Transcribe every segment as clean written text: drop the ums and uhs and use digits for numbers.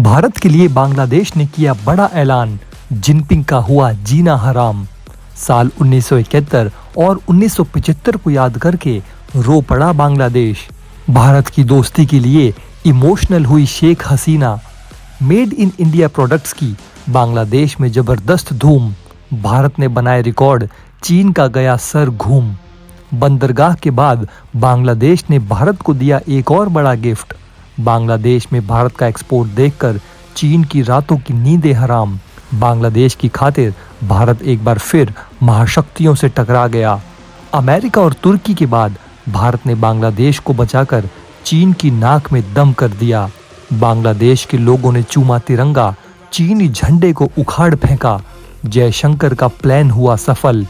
भारत के लिए बांग्लादेश ने किया बड़ा ऐलान, जिनपिंग का हुआ जीना हराम। साल 1971 और 1975 को याद करके रो पड़ा बांग्लादेश। भारत की दोस्ती के लिए इमोशनल हुई Sheikh Hasina. Made in India products की बांग्लादेश में जबरदस्त धूम। भारत ने बनाए रिकॉर्ड, चीन का गया सर घूम। बंदरगाह के बाद बांग्लादेश ने भारत को दिया एक और बड़ा गिफ्ट। बांग्लादेश में भारत का एक्सपोर्ट देखकर चीन की रातों की नींदें हराम। बांग्लादेश की खातिर भारत एक बार फिर महाशक्तियों से टकरा गया। अमेरिका और तुर्की के बाद भारत ने बांग्लादेश को बचाकर चीन की नाक में दम कर दिया। बांग्लादेश के लोगों ने चूमा तिरंगा, चीनी झंडे को उखाड़ फेंका। जयशंकर का प्लान हुआ सफल।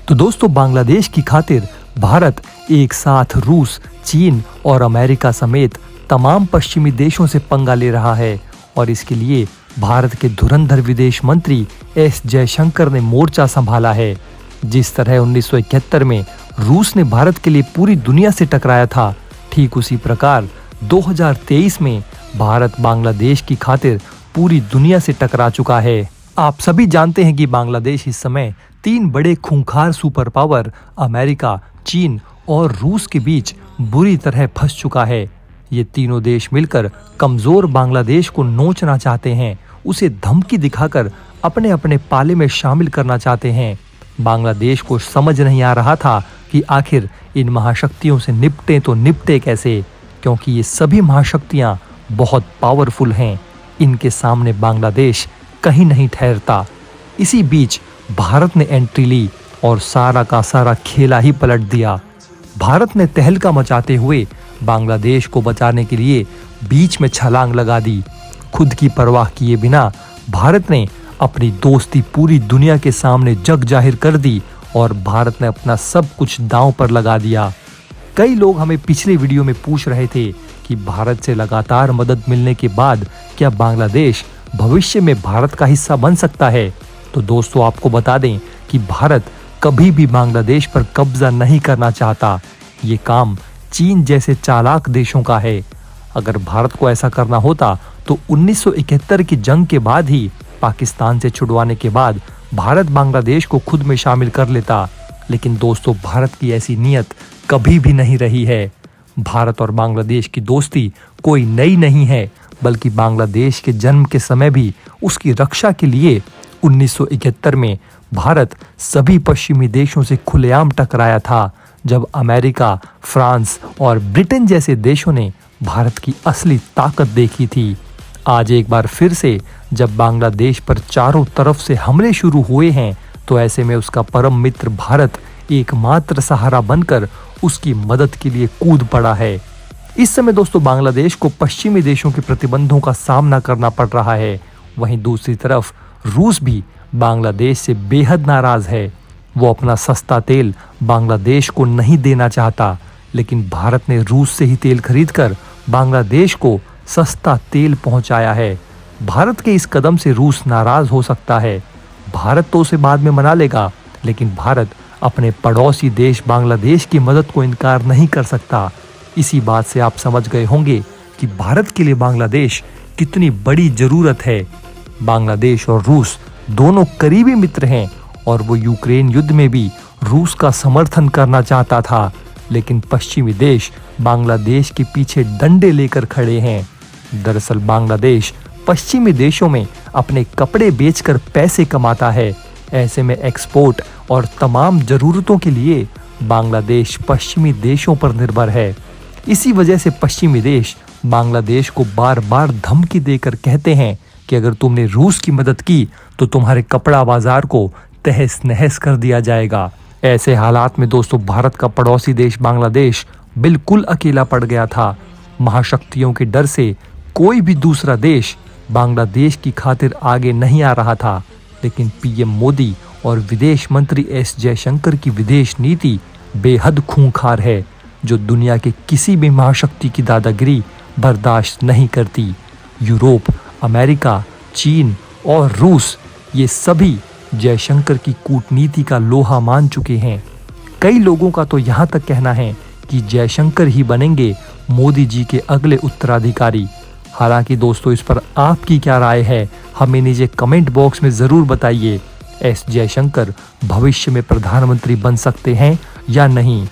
तो दोस्तों, बांग्लादेश की खातिर भारत एक साथ रूस, चीन और अमेरिका समेत तमाम पश्चिमी देशों से पंगा ले रहा है और इसके लिए भारत के धुरंधर विदेश मंत्री एस जयशंकर ने मोर्चा संभाला है। जिस तरह 1971 में रूस ने भारत के लिए पूरी दुनिया से टकराया था, ठीक उसी प्रकार 2023 में भारत बांग्लादेश की खातिर पूरी दुनिया से टकरा चुका है। आप सभी जानते हैं कि बांग्लादेश इस समय 3 बड़े खूंखार सुपर पावर अमेरिका, चीन और रूस के बीच बुरी तरह फंस चुका है। ये तीनों देश मिलकर कमजोर बांग्लादेश को नोचना चाहते हैं, उसे धमकी दिखाकर अपने अपने पाले में शामिल करना चाहते हैं। बांग्लादेश को समझ नहीं आ रहा था कि आखिर इन महाशक्तियों से निपटे तो निपटे कैसे, क्योंकि ये सभी महाशक्तियां बहुत पावरफुल हैं। इनके सामने बांग्लादेश कहीं नहीं ठहरता। इसी बीच भारत ने एंट्री ली और सारा का सारा खेला ही पलट दिया। भारत ने तहलका मचाते हुए बांग्लादेश को बचाने के लिए बीच में छलांग लगा दी। खुद की परवाह किए बिना भारत ने अपनी दोस्ती पूरी दुनिया के सामने जग जाहिर कर दी और भारत ने अपना सब कुछ दांव पर लगा दिया। कई लोग हमें पिछले वीडियो में पूछ रहे थे कि भारत से लगातार मदद मिलने के बाद क्या बांग्लादेश भविष्य में भारत का हिस्सा बन सकता है। तो दोस्तों, आपको बता दें कि भारत कभी भी बांग्लादेश पर कब्जा नहीं करना चाहता। ये काम चीन जैसे चालाक देशों का है। अगर भारत को ऐसा करना होता तो 1971 की जंग के बाद ही पाकिस्तान से छुड़वाने के बाद भारत बांग्लादेश को खुद में शामिल कर लेता। लेकिन दोस्तों, भारत की ऐसी नीयत कभी भी नहीं रही है। भारत और बांग्लादेश की दोस्ती कोई नई नहीं है, बल्कि बांग्लादेश के जन्म के समय भी उसकी रक्षा के लिए 1971 में भारत सभी पश्चिमी देशों से खुलेआम टकराया था, जब अमेरिका, फ्रांस और ब्रिटेन जैसे देशों ने भारत की असली ताकत देखी थी। आज एक बार फिर से जब बांग्लादेश पर चारों तरफ से हमले शुरू हुए हैं, तो ऐसे में उसका परम मित्र भारत एकमात्र सहारा बनकर उसकी मदद के लिए कूद पड़ा है। इस समय दोस्तों, बांग्लादेश को पश्चिमी देशों के प्रतिबंधों का सामना करना पड़ रहा है। वहीं दूसरी तरफ रूस भी बांग्लादेश से बेहद नाराज है। वो अपना सस्ता तेल बांग्लादेश को नहीं देना चाहता, लेकिन भारत ने रूस से ही तेल खरीदकर बांग्लादेश को सस्ता तेल पहुंचाया है। भारत के इस कदम से रूस नाराज हो सकता है। भारत तो उसे बाद में मना लेगा, लेकिन भारत अपने पड़ोसी देश बांग्लादेश की मदद को इनकार नहीं कर सकता। इसी बात से आप समझ गए होंगे कि भारत के लिए बांग्लादेश कितनी बड़ी जरूरत है। बांग्लादेश और रूस दोनों करीबी मित्र हैं और वो यूक्रेन युद्ध में भी रूस का समर्थन करना चाहता था, लेकिन पश्चिमी देश बांग्लादेश के पीछे डंडे लेकर खड़े हैं। दरअसल बांग्लादेश पश्चिमी देशों में अपने कपड़े बेचकर पैसे कमाता है। ऐसे में एक्सपोर्ट और तमाम जरूरतों के लिए बांग्लादेश पश्चिमी देशों पर निर्भर है। इसी वजह से पश्चिमी देश बांग्लादेश को बार बार धमकी देकर कहते हैं कि अगर तुमने रूस की मदद की तो तुम्हारे कपड़ा बाजार को तहस नहस कर दिया जाएगा। ऐसे हालात में दोस्तों, भारत का पड़ोसी देश बांग्लादेश बिल्कुल अकेला पड़ गया था। महाशक्तियों के डर से कोई भी दूसरा देश बांग्लादेश की खातिर आगे नहीं आ रहा था। लेकिन पीएम मोदी और विदेश मंत्री एस जयशंकर की विदेश नीति बेहद खूंखार है, जो दुनिया के किसी भी महाशक्ति की दादागिरी बर्दाश्त नहीं करती। यूरोप, अमेरिका, चीन और रूस, ये सभी जयशंकर की कूटनीति का लोहा मान चुके हैं। कई लोगों का तो यहाँ तक कहना है कि जयशंकर ही बनेंगे मोदी जी के अगले उत्तराधिकारी। हालांकि दोस्तों इस पर आपकी क्या राय है, हमें नीचे कमेंट बॉक्स में ज़रूर बताइए। एस जयशंकर भविष्य में प्रधानमंत्री बन सकते हैं या नहीं?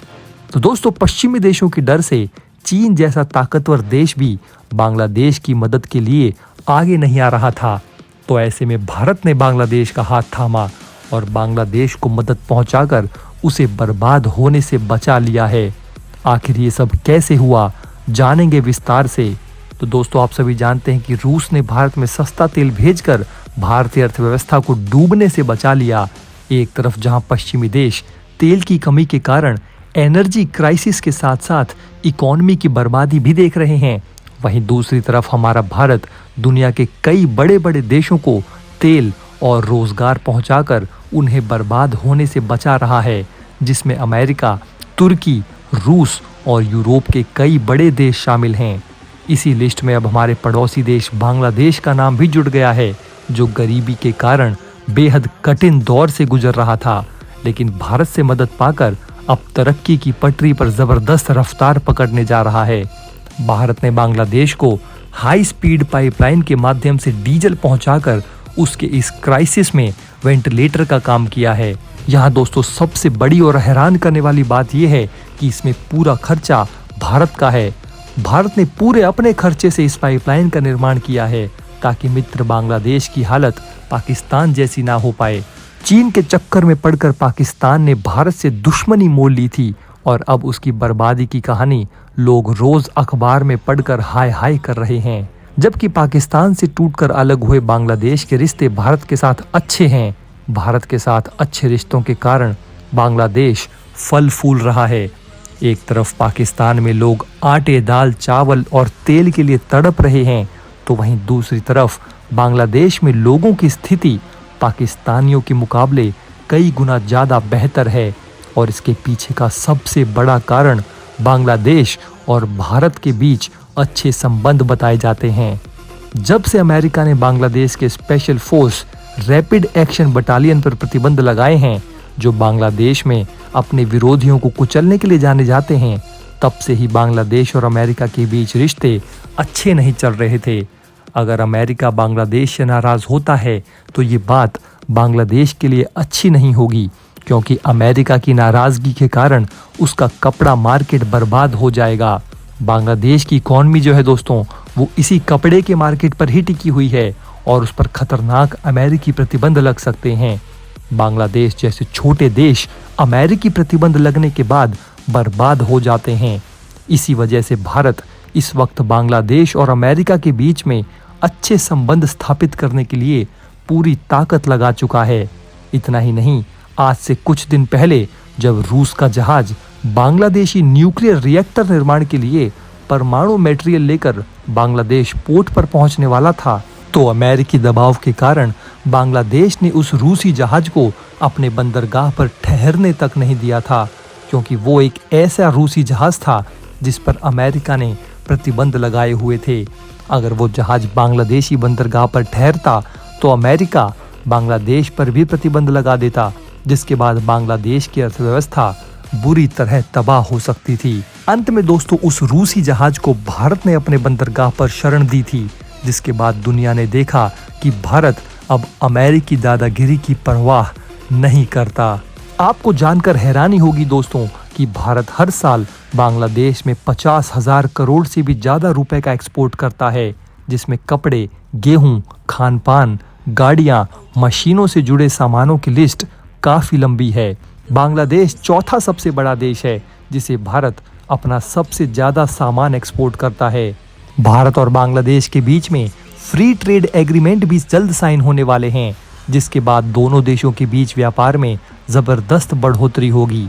तो दोस्तों पश्चिमी देशों के डर से चीन जैसा ताकतवर देश भी बांग्लादेश की मदद के लिए आगे नहीं आ रहा था। तो ऐसे में भारत ने बांग्लादेश का हाथ थामा और बांग्लादेश को मदद पहुंचाकर उसे बर्बाद होने से बचा लिया है। आखिर ये सब कैसे हुआ, जानेंगे विस्तार से। तो दोस्तों आप सभी जानते हैं कि रूस ने भारत में सस्ता तेल भेजकर भारतीय अर्थव्यवस्था को डूबने से बचा लिया। एक तरफ जहां पश्चिमी देश तेल की कमी के कारण एनर्जी क्राइसिस के साथ साथ इकोनॉमी की बर्बादी भी देख रहे हैं, वहीं दूसरी तरफ हमारा भारत दुनिया के कई बड़े बड़े देशों को तेल और रोजगार पहुंचाकर उन्हें बर्बाद होने से बचा रहा है, जिसमें अमेरिका, तुर्की, रूस और यूरोप के कई बड़े देश शामिल हैं। इसी लिस्ट में अब हमारे पड़ोसी देश बांग्लादेश का नाम भी जुड़ गया है, जो गरीबी के कारण बेहद कठिन दौर से गुजर रहा था, लेकिन भारत से मदद पाकर अब तरक्की की पटरी पर जबरदस्त रफ्तार पकड़ने जा रहा है। भारत ने बांग्लादेश को हाई स्पीड पाइपलाइन के माध्यम से डीजल पहुंचाकर उसके इस क्राइसिस में वेंटिलेटर का काम किया है। यहाँ दोस्तों सबसे बड़ी और हैरान करने वाली बात यह है कि इसमें पूरा खर्चा भारत का है। भारत ने पूरे अपने खर्चे से इस पाइपलाइन का निर्माण किया है ताकि मित्र बांग्लादेश की हालत पाकिस्तान जैसी ना हो पाए। चीन के चक्कर में पड़कर पाकिस्तान ने भारत से दुश्मनी मोल ली थी और अब उसकी बर्बादी की कहानी लोग रोज अखबार में पढ़कर हाय हाय कर रहे हैं। जबकि पाकिस्तान से टूटकर अलग हुए बांग्लादेश के रिश्ते भारत के साथ अच्छे हैं। भारत के साथ अच्छे रिश्तों के कारण बांग्लादेश फल फूल रहा है। एक तरफ पाकिस्तान में लोग आटे, दाल, चावल और तेल के लिए तड़प रहे हैं, तो वहीं दूसरी तरफ बांग्लादेश में लोगों की स्थिति पाकिस्तानियों के मुकाबले कई गुना ज़्यादा बेहतर है। और इसके पीछे का सबसे बड़ा कारण बांग्लादेश और भारत के बीच अच्छे संबंध बताए जाते हैं। जब से अमेरिका ने बांग्लादेश के special force rapid action battalion पर प्रतिबंध लगाए हैं, जो बांग्लादेश में अपने विरोधियों को कुचलने के लिए जाने जाते हैं, तब से ही बांग्लादेश और अमेरिका के बीच रिश्ते अच्छे नहीं चल रहे थे। अगर अमेरिका बांग्लादेश से नाराज होता है तो ये बात बांग्लादेश के लिए अच्छी नहीं होगी, क्योंकि अमेरिका की नाराजगी के कारण उसका कपड़ा मार्केट बर्बाद हो जाएगा। बांग्लादेश की इकॉनमी जो है दोस्तों, वो इसी कपड़े के मार्केट पर ही टिकी हुई है और उस पर खतरनाक अमेरिकी प्रतिबंध लग सकते हैं। बांग्लादेश जैसे छोटे देश अमेरिकी प्रतिबंध लगने के बाद बर्बाद हो जाते हैं। इसी वजह से भारत इस वक्त बांग्लादेश और अमेरिका के बीच में अच्छे संबंध स्थापित करने के लिए पूरी ताकत लगा चुका है। इतना ही नहीं, आज से कुछ दिन पहले जब रूस का जहाज बांग्लादेशी न्यूक्लियर रिएक्टर निर्माण के लिए परमाणु मटेरियल लेकर बांग्लादेश पोर्ट पर पहुंचने वाला था, तो अमेरिकी दबाव के कारण बांग्लादेश ने उस रूसी जहाज को अपने बंदरगाह पर ठहरने तक नहीं दिया था, क्योंकि वो एक ऐसा रूसी जहाज था जिस पर अमेरिका ने प्रतिबंध लगाए हुए थे। अगर वो जहाज बांग्लादेशी बंदरगाह पर ठहरता तो अमेरिका बांग्लादेश पर भी प्रतिबंध लगा देता, जिसके बाद बांग्लादेश की अर्थव्यवस्था बुरी तरह तबाह हो सकती थी। अंत में दोस्तों उस रूसी जहाज को भारत ने अपने बंदरगाह पर शरण दी थी, जिसके बाद दुनिया ने देखा कि भारत अब अमेरिकी दादागिरी की परवाह नहीं करता। आपको जानकर हैरानी होगी दोस्तों कि भारत हर साल बांग्लादेश में 50,000 करोड़ से भी ज़्यादा रुपए का एक्सपोर्ट करता है, जिसमें कपड़े, गेहूं, खान पान, गाड़ियां, मशीनों से जुड़े सामानों की लिस्ट काफ़ी लंबी है। बांग्लादेश चौथा सबसे बड़ा देश है जिसे भारत अपना सबसे ज़्यादा सामान एक्सपोर्ट करता है। भारत और बांग्लादेश के बीच में फ्री ट्रेड एग्रीमेंट भी जल्द साइन होने वाले हैं, जिसके बाद दोनों देशों के बीच व्यापार में ज़बरदस्त बढ़ोतरी होगी।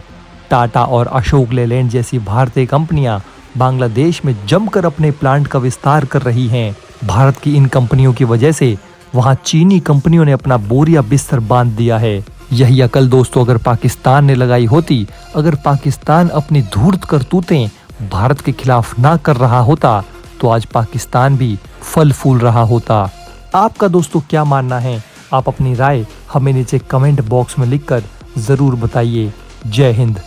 टाटा और अशोक लेलैंड जैसी भारतीय कंपनियां बांग्लादेश में जमकर अपने प्लांट का विस्तार कर रही हैं। भारत की इन कंपनियों की वजह से वहां चीनी कंपनियों ने अपना बोरिया बिस्तर बांध दिया है। यही अकल दोस्तों अगर पाकिस्तान ने लगाई होती, अगर पाकिस्तान अपनी धूर्त करतूतें भारत के खिलाफ ना कर रहा होता, तो आज पाकिस्तान भी फल फूल रहा होता। आपका दोस्तों क्या मानना है? आप अपनी राय हमें नीचे कमेंट बॉक्स में लिखकर जरूर बताइए। जय हिंद।